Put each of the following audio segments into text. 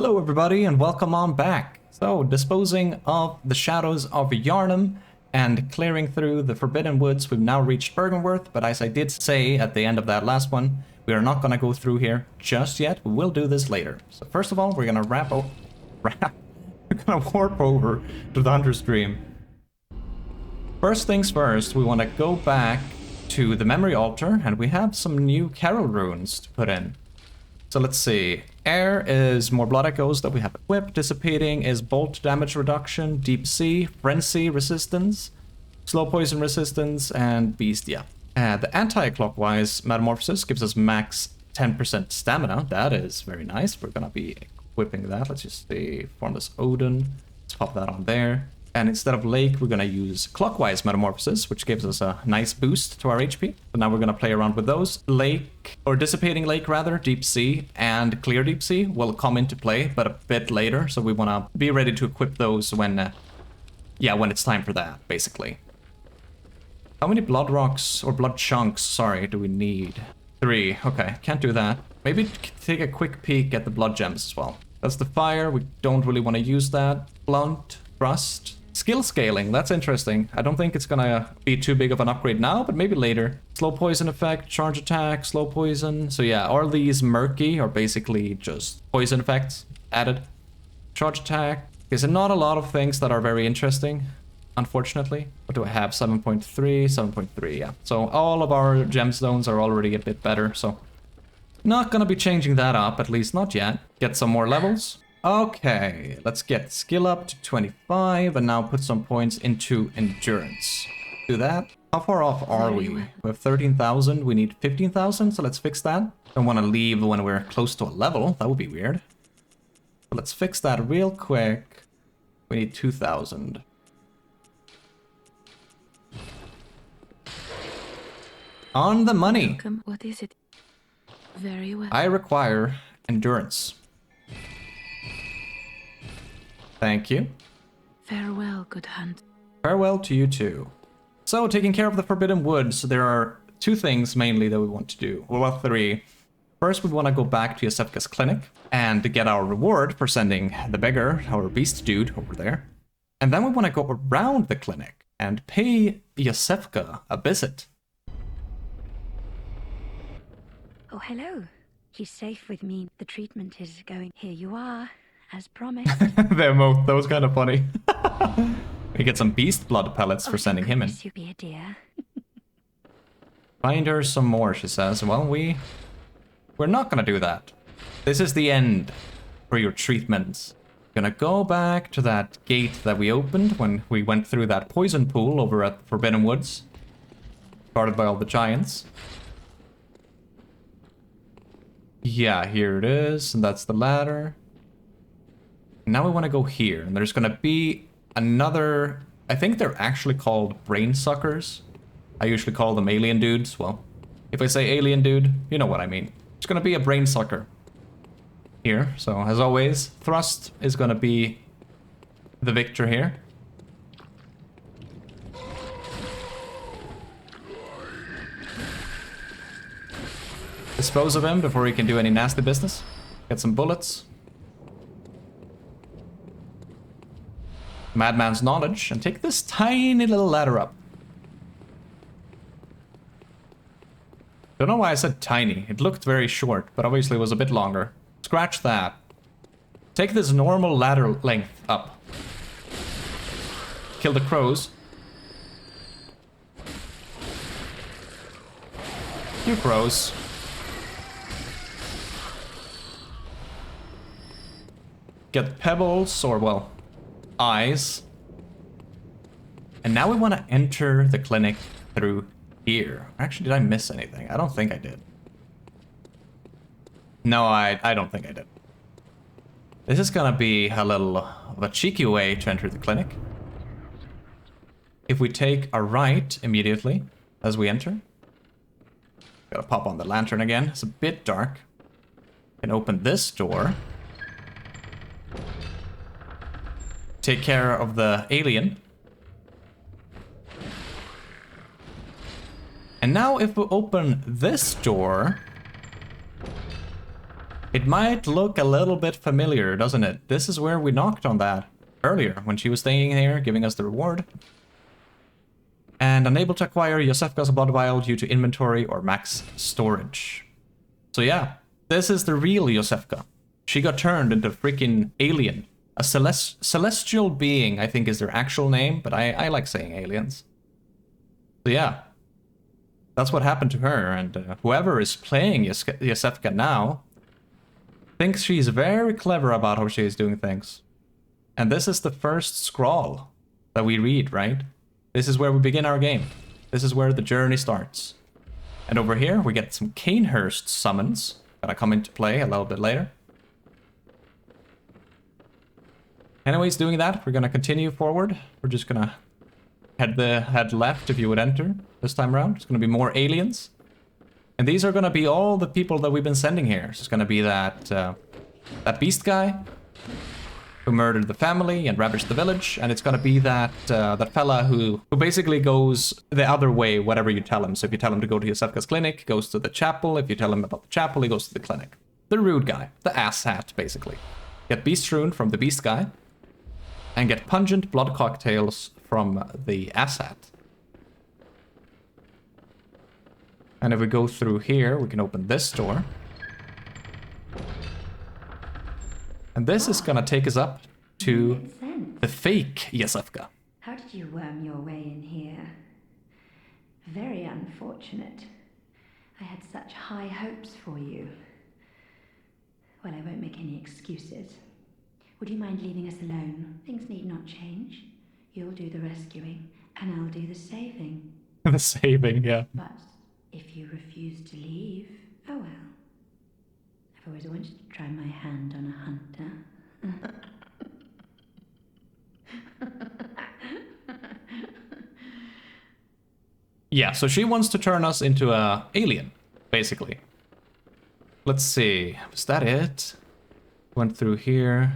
Hello everybody and welcome on back. So, disposing of the shadows of Yhar'gul and clearing through the Forbidden Woods, we've now reached Byrgenwerth, but as I did say at the end of that last one, we are not going to go through here just yet. We will do this later. So first of all, we're going to we're going to warp over to the Hunter's Dream. First things first, we want to go back to the Memory Altar, and we have some new Carol runes to put in. So let's see. Air is more blood echoes that we have equipped. Dissipating is bolt damage reduction. Deep Sea, Frenzy resistance, slow poison resistance, and Beast, yeah. The anti-clockwise metamorphosis gives us max 10% stamina. That is very nice. We're gonna be equipping that. Let's just see. Formless Odin. Let's pop that on there. And instead of Lake, we're gonna use Clockwise Metamorphosis, which gives us a nice boost to our HP. So now we're gonna play around with those. Lake, or Dissipating Lake rather, Deep Sea, and Clear Deep Sea will come into play, but a bit later. So we wanna be ready to equip those when, when it's time for that, basically. How many blood rocks, or blood chunks, sorry, do we need? 3, okay, can't do that. Maybe take a quick peek at the blood gems as well. That's the fire, we don't really wanna use that. Blunt, thrust. Skill scaling, that's interesting. I don't think it's gonna be too big of an upgrade now, but maybe later. Slow poison effect, charge attack, slow poison. So yeah, all these murky are basically just poison effects added. Charge attack. Okay, so not a lot of things that are very interesting, unfortunately. What do I have? 7.3, 7.3, yeah. So all of our gemstones are already a bit better, so not gonna be changing that up, at least not yet. Get some more levels. Okay, let's get skill up to 25 and now put some points into endurance. Do that. How far off are we? We have 13,000, we need 15,000, so let's fix that. Don't want to leave when we're close to a level, that would be weird. But let's fix that real quick. We need 2,000. On the money. Welcome. What is it? Very well. I require endurance. Thank you. Farewell, good hunt. Farewell to you too. So, taking care of the Forbidden Woods, there are 2 things mainly that we want to do. Well, 3. First, we want to go back to Yosefka's clinic and get our reward for sending the beggar, our beast dude, over there. And then we want to go around the clinic and pay Yosefka a visit. Oh, hello. He's safe with me. The treatment is going. Here you are. As promised. The emote, that was kind of funny. We get some beast blood pellets for sending him in. You be a dear. Find her some more, she says. Well, we're not gonna do that. This is the end for your treatments. Gonna go back to that gate that we opened when we went through that poison pool over at the Forbidden Woods, guarded by all the giants. Yeah, here it is, and that's the ladder. Now we want to go here, and there's going to be another... I think they're actually called brain suckers. I usually call them alien dudes. Well, if I say alien dude, you know what I mean. It's going to be a brain sucker here. So, as always, thrust is going to be the victor here. Dispose of him before he can do any nasty business. Get some bullets. Madman's knowledge, and take this tiny little ladder up. Don't know why I said tiny. It looked very short, but obviously it was a bit longer. Scratch that. Take this normal ladder length up. Kill the crows. You crows. Get pebbles, or well, eyes. And now we want to enter the clinic through here. Actually, did I miss anything? I don't think I did. No, I don't think I did. This is gonna be a little of a cheeky way to enter the clinic. If we take a right immediately as we enter. Gotta pop on the lantern again. It's a bit dark. Can open this door. Take care of the alien. And now if we open this door, It might look a little bit familiar, doesn't it? This is where we knocked on that earlier, when she was staying here, giving us the reward. And unable to acquire Yosefka's blood vial due to inventory or max storage. So yeah, this is the real Yosefka. She got turned into a freaking alien. A celestial being, I think is their actual name, but I like saying aliens. So yeah, that's what happened to her, and whoever is playing Yosefka now thinks she's very clever about how she is doing things. And this is the first scroll that we read, right? This is where we begin our game. This is where the journey starts. And over here, we get some Canehurst summons. Gonna come into play a little bit later. Anyways, doing that, we're gonna continue forward. We're just gonna head left if you would enter this time around. It's gonna be more aliens. And these are gonna be all the people that we've been sending here. So it's gonna be that beast guy who murdered the family and ravaged the village, and it's gonna be that fella who basically goes the other way, whatever you tell him. So if you tell him to go to Yosefka's clinic, he goes to the chapel. If you tell him about the chapel, he goes to the clinic. The rude guy, the asshat, basically. Get beast rune from the beast guy, and get pungent blood cocktails from the asshat. And if we go through here, we can open this door. And this is gonna take us up to the fake Yosefka. How did you worm your way in here? Very unfortunate. I had such high hopes for you. Well, I won't make any excuses. Would you mind leaving us alone? Things need not change. You'll do the rescuing, and I'll do the saving. The saving, yeah. But if you refuse to leave, oh well. I've always wanted to try my hand on a hunter. Yeah, so she wants to turn us into a alien, basically. Let's see, was that it? Went through here.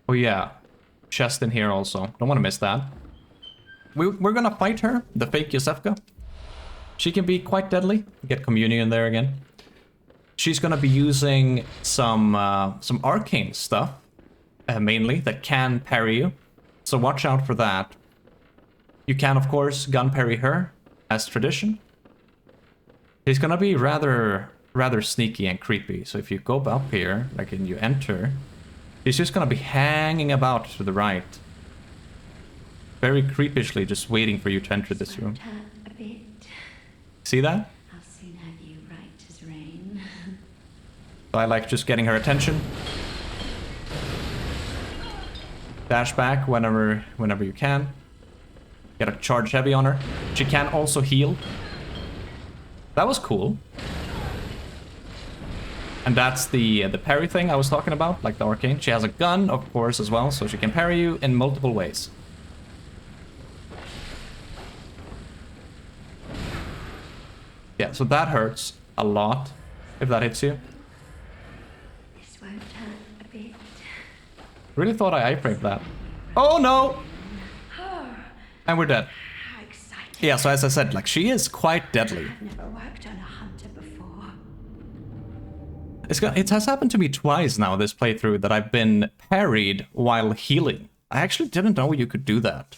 Oh yeah, chest in here also. Don't want to miss that. We're gonna fight her, the fake Yosefka. She can be quite deadly. Get communion there again. She's gonna be using some arcane stuff, mainly, that can parry you. So watch out for that. You can, of course, gun parry her, as tradition. She's gonna be rather sneaky and creepy. So if you go up here, like and you enter, she's just gonna be hanging about to the right. Very creepishly, just waiting for you to enter this room. A bit. See that? I'll soon have you right as rain. So I like just getting her attention. Dash back whenever you can. Get a charge heavy on her. She can also heal. That was cool. And that's the parry thing I was talking about, like the arcane. She has a gun, of course, as well, so she can parry you in multiple ways. Yeah, so that hurts a lot if that hits you. This won't hurt a bit. Really thought I iframed that. Oh no! And we're dead. How exciting. Yeah, so as I said, like, she is quite deadly. I've never worked on a hunter before. It has happened to me twice now, this playthrough, that I've been parried while healing. I actually didn't know you could do that.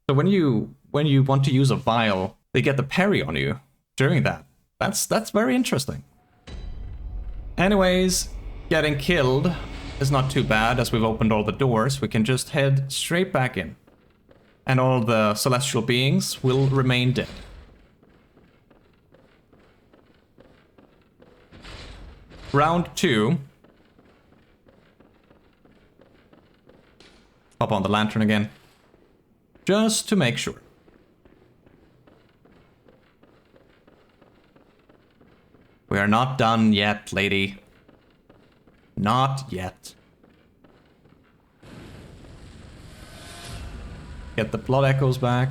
So when you want to use a vial, they get the parry on you during that. That's very interesting. Anyways, getting killed is not too bad, as we've opened all the doors. We can just head straight back in. And all the celestial beings will remain dead. Round 2. Hop on the lantern again. Just to make sure. We are not done yet, lady. Not yet. Get the blood echoes back.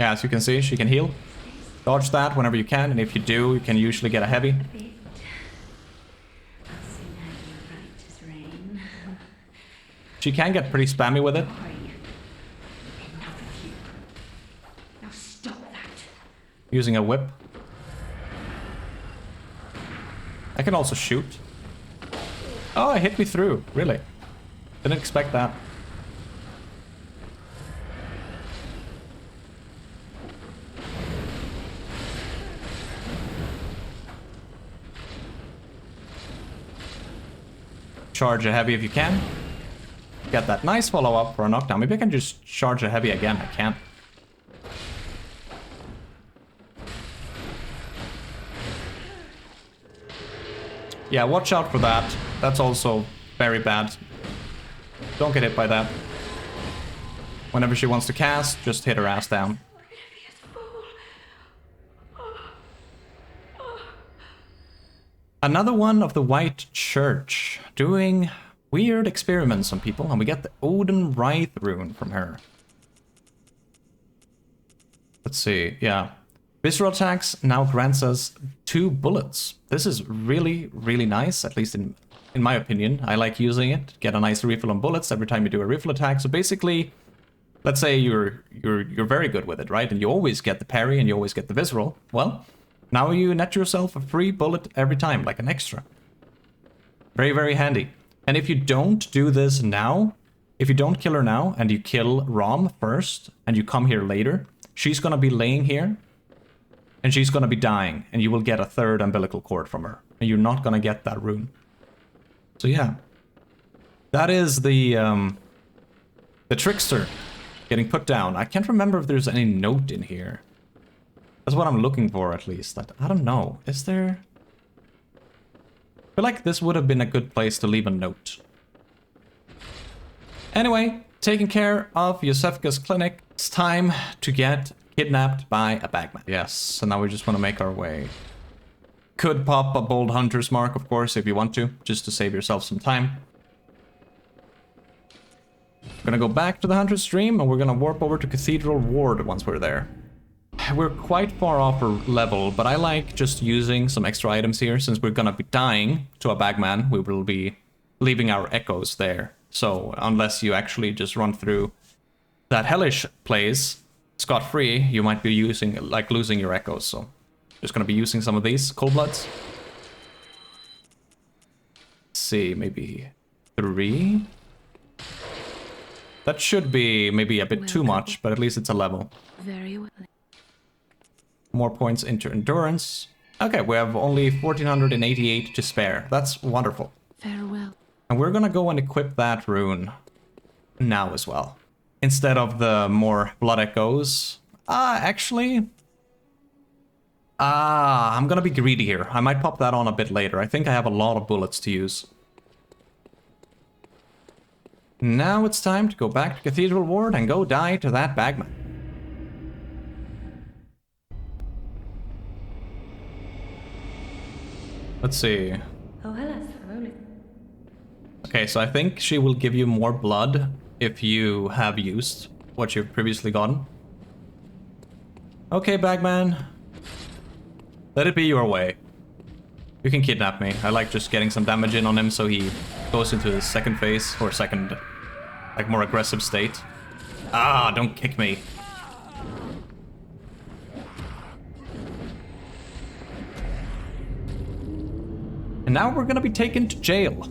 Yeah, as you can see, she can heal. Dodge that whenever you can, and if you do, you can usually get a heavy. I'll soon have you right as rain. She can get pretty spammy with it. Sorry. Enough of you. Now stop that. Using a whip. I can also shoot. Oh, it hit me through. Really? Didn't expect that. Charge a heavy if you can. Get that nice follow-up for a knockdown. Maybe I can just charge a heavy again. I can't. Yeah, watch out for that. That's also very bad. Don't get hit by that. Whenever she wants to cast, just hit her ass down. Another one of the White Church, doing weird experiments on people, and we get the Odin Wraith rune from her. Let's see, yeah. Visceral attacks now grants us 2 bullets. This is really, really nice, at least in my opinion. I like using it. Get a nice refill on bullets every time you do a refill attack. So basically, let's say you're very good with it, right? And you always get the parry and you always get the visceral. Well, now you net yourself a free bullet every time, like an extra. Very, very handy. And if you don't do this now, if you don't kill her now and you kill Rom first and you come here later, she's gonna be laying here and she's gonna be dying and you will get a 3rd umbilical cord from her and you're not gonna get that rune. So yeah, that is the trickster getting put down. I can't remember if there's any note in here. That's what I'm looking for, at least. I don't know. Is there... I feel like this would have been a good place to leave a note. Anyway, taking care of Yosefka's clinic. It's time to get kidnapped by a bagman. Yes, so now we just want to make our way. Could pop a bold hunter's mark, of course, if you want to, just to save yourself some time. We're gonna go back to the hunter's stream, and we're gonna warp over to Cathedral Ward once we're there. We're quite far off our level, but I like just using some extra items here. Since we're gonna be dying to a bagman, we will be leaving our echoes there. So unless you actually just run through that hellish place scot-free, you might be using, like, losing your echoes. So just gonna be using some of these cold bloods. Let's see, maybe 3. That should be maybe a bit too much, but at least it's a level. Very well. More points into endurance. Okay, we have only 1488 to spare. That's wonderful. Farewell. And we're gonna go and equip that rune now as well. Instead of the more blood echoes. Actually... I'm gonna be greedy here. I might pop that on a bit later. I think I have a lot of bullets to use. Now it's time to go back to Cathedral Ward and go die to that bagman. Let's see. Oh, hello. Okay, so I think she will give you more blood if you have used what you've previously gotten. Okay, bagman. Let it be your way. You can kidnap me. I like just getting some damage in on him so he goes into his second phase, or second, like, more aggressive state. Ah, don't kick me. And now we're gonna be taken to jail.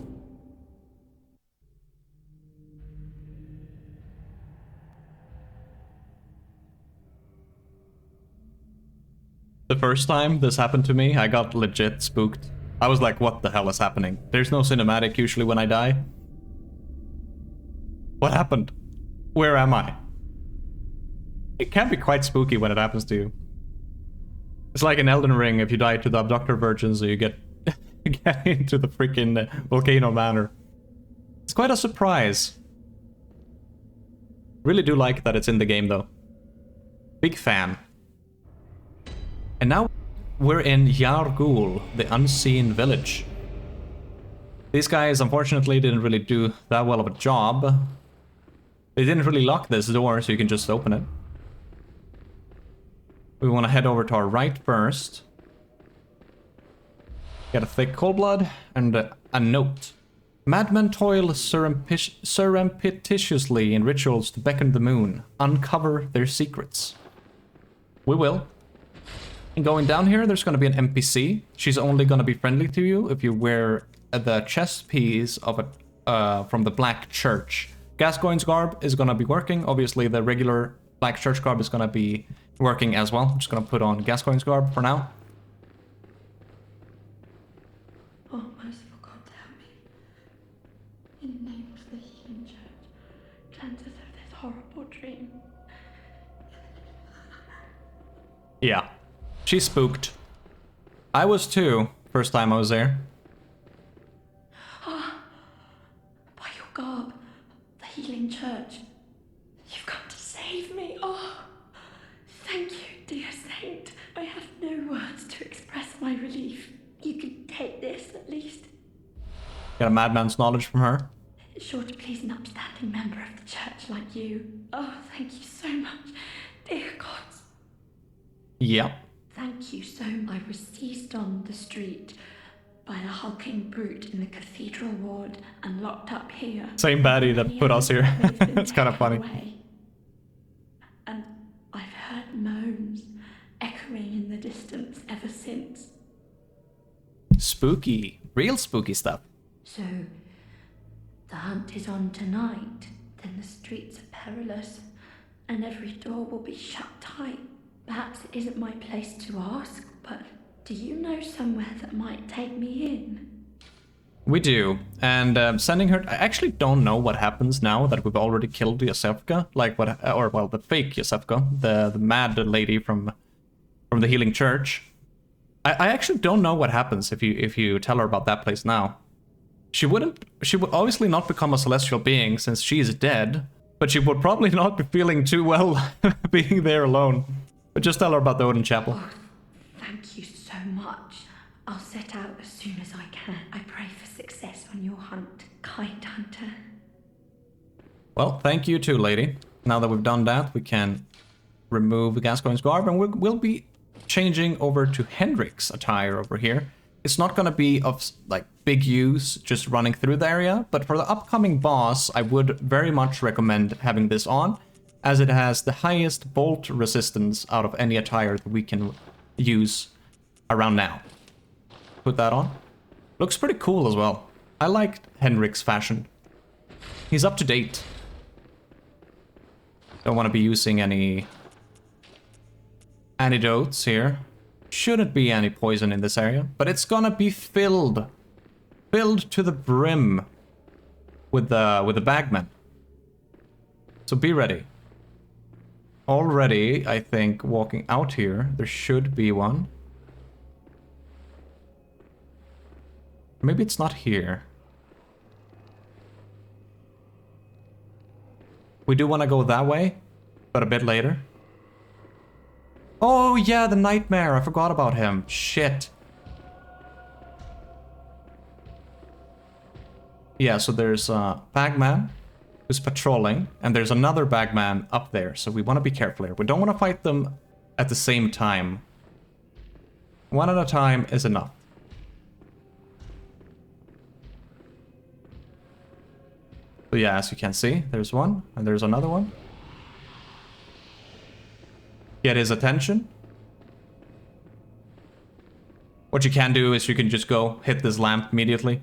The first time this happened to me, I got legit spooked. I was like, what the hell is happening? There's no cinematic usually when I die. What happened? Where am I? It can be quite spooky when it happens to you. It's like in Elden Ring, if you die to the Abductor Virgin, so you get into the freaking Volcano Manor. It's quite a surprise. Really do like that it's in the game, though. Big fan. And now we're in Yahar'gul, the Unseen Village. These guys, unfortunately, didn't really do that well of a job. They didn't really lock this door, so you can just open it. We want to head over to our right first. Get a thick cold blood and a note. Madmen toil surreptitiously in rituals to beckon the moon. Uncover their secrets. We will. And going down here, there's going to be an NPC. She's only going to be friendly to you if you wear the chest piece of from the Black Church. Gascoigne's garb is going to be working. Obviously, the regular Black Church garb is going to be working as well. I'm just going to put on Gascoigne's garb for now. Oh, merciful God, help me. In the name of the healing church, cleanse us of this horrible dream. Yeah. She's spooked. I was too, first time I was there. By your garb, the healing church, you've come to save me. Oh, thank you, dear saint. I have no words to express my relief. You can take this, at least. Get a madman's knowledge from her. It's sure to please an upstanding member of the church like you. Oh, thank you so much, dear gods. Yep. Thank you so much. I was seized on the street by the hulking brute in the cathedral ward and locked up here. Same baddie that put us here. It's kind of funny. Away. And I've heard moans echoing in the distance ever since. Spooky. Real spooky stuff. So, the hunt is on tonight. Then the streets are perilous, and every door will be shut tight. Perhaps it isn't my place to ask, but do you know somewhere that might take me in? We do, and sending her. I actually don't know what happens now that we've already killed Yosefka. Like what, or well, the fake Yosefka, the mad lady from the healing church. I actually don't know what happens if you tell her about that place now. She would obviously not become a celestial being since she is dead, but she would probably not be feeling too well being there alone. But just tell her about the Odin Chapel. Oh, thank you so much. I'll set out as soon as I can. I pray for success on your hunt, kind hunter. Well, thank you too, lady. Now that we've done that, we can remove Gascoigne's garb, and we'll be changing over to Hendrik's attire over here. It's not going to be of like big use just running through the area, but for the upcoming boss, I would very much recommend having this on, as it has the highest bolt resistance out of any attire that we can use around now. Put that on. Looks pretty cool as well. I like Henrik's fashion. He's up to date. Don't want to be using any antidotes here. Shouldn't be any poison in this area, but it's gonna be filled to the brim with the bagman. So be ready. Already, I think, walking out here, there should be one. Maybe it's not here. We do want to go that way, but a bit later. Oh yeah, the nightmare. I forgot about him. Shit. Yeah, so there's a bagman who's patrolling, and there's another bagman up there, so we want to be careful here. We don't want to fight them at the same time. One at a time is enough. So yeah, as you can see, there's one, and there's another one. Get his attention. What you can do is you can just go hit this lamp immediately.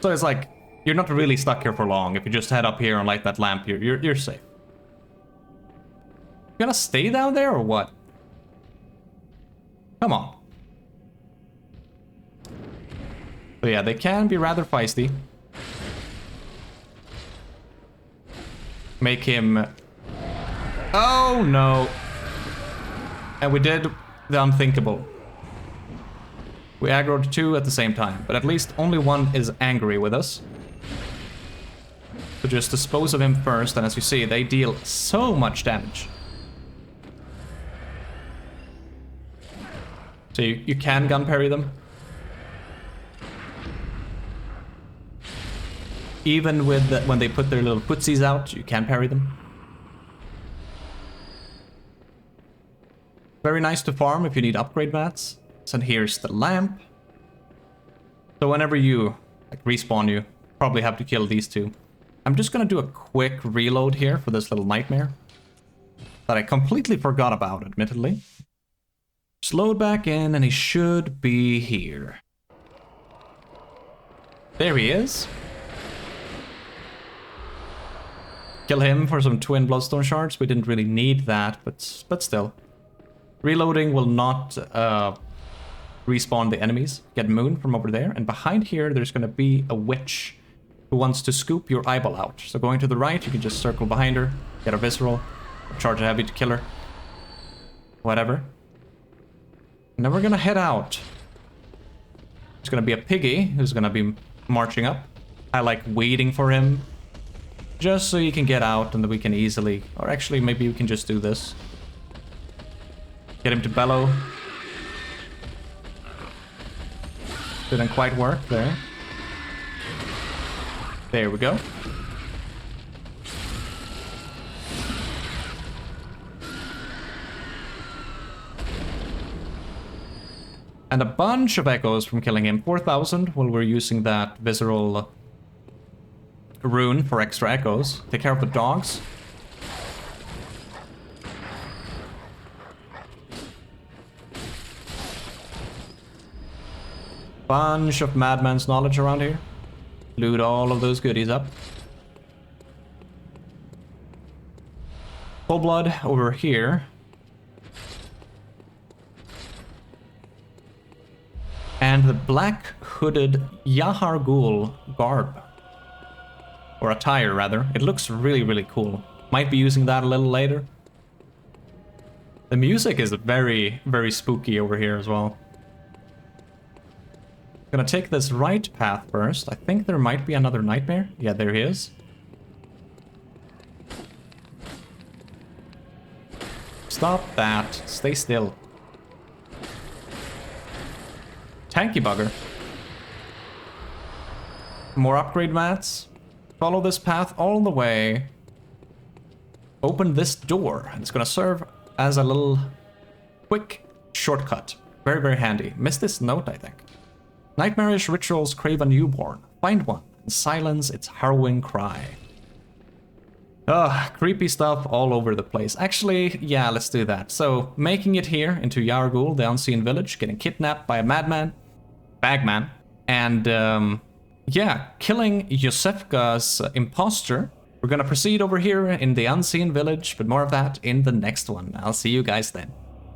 So it's like, you're not really stuck here for long. If you just head up here and light that lamp, you're safe. You gonna stay down there or what? Come on. So yeah, they can be rather feisty. Make him... Oh no. And we did the unthinkable. We aggroed two at the same time, but at least only one is angry with us. So just dispose of him first, and as you see, they deal so much damage. So you can gun parry them. Even with when they put their little footsies out, you can parry them. Very nice to farm if you need upgrade mats. So here's the lamp. So whenever you like respawn, you probably have to kill these two. I'm just gonna do a quick reload here for this little nightmare that I completely forgot about, admittedly. Just load back in and he should be here. There he is. Kill him for some twin bloodstone shards. We didn't really need that, but still. Reloading will not respawn the enemies. Get Moon from over there. And behind here, there's going to be a witch who wants to scoop your eyeball out. So going to the right, you can just circle behind her, get a visceral, charge a heavy to kill her. Whatever. And then we're going to head out. There's going to be a piggy who's going to be marching up. I like waiting for him. Just so you can get out and then we can easily... Or actually, maybe we can just do this. Get him to bellow. Didn't quite work there. There we go. And a bunch of echoes from killing him. 4,000 while we're using that visceral rune for extra echoes. Take care of the dogs. Bunch of madman's knowledge around here. Loot all of those goodies up. Full blood over here. And the black hooded Yahar'gul garb. Or attire, rather. It looks really, really cool. Might be using that a little later. The music is very, very spooky over here as well. Gonna take this right path first. I think there might be another nightmare. Yeah, there he is. Stop that. Stay still. Tanky bugger. More upgrade mats. Follow this path all the way. Open this door. And it's gonna serve as a little quick shortcut. Very, very handy. Missed this note, I think. Nightmarish rituals crave a newborn. Find one and silence its harrowing cry. Ugh, creepy stuff all over the place. Actually, yeah, let's do that. So, making it here into Yahar'gul, the unseen village, getting kidnapped by a madman, bagman, and yeah, killing Yosefka's imposter. We're gonna proceed over here in the unseen village, but more of that in the next one. I'll see you guys then.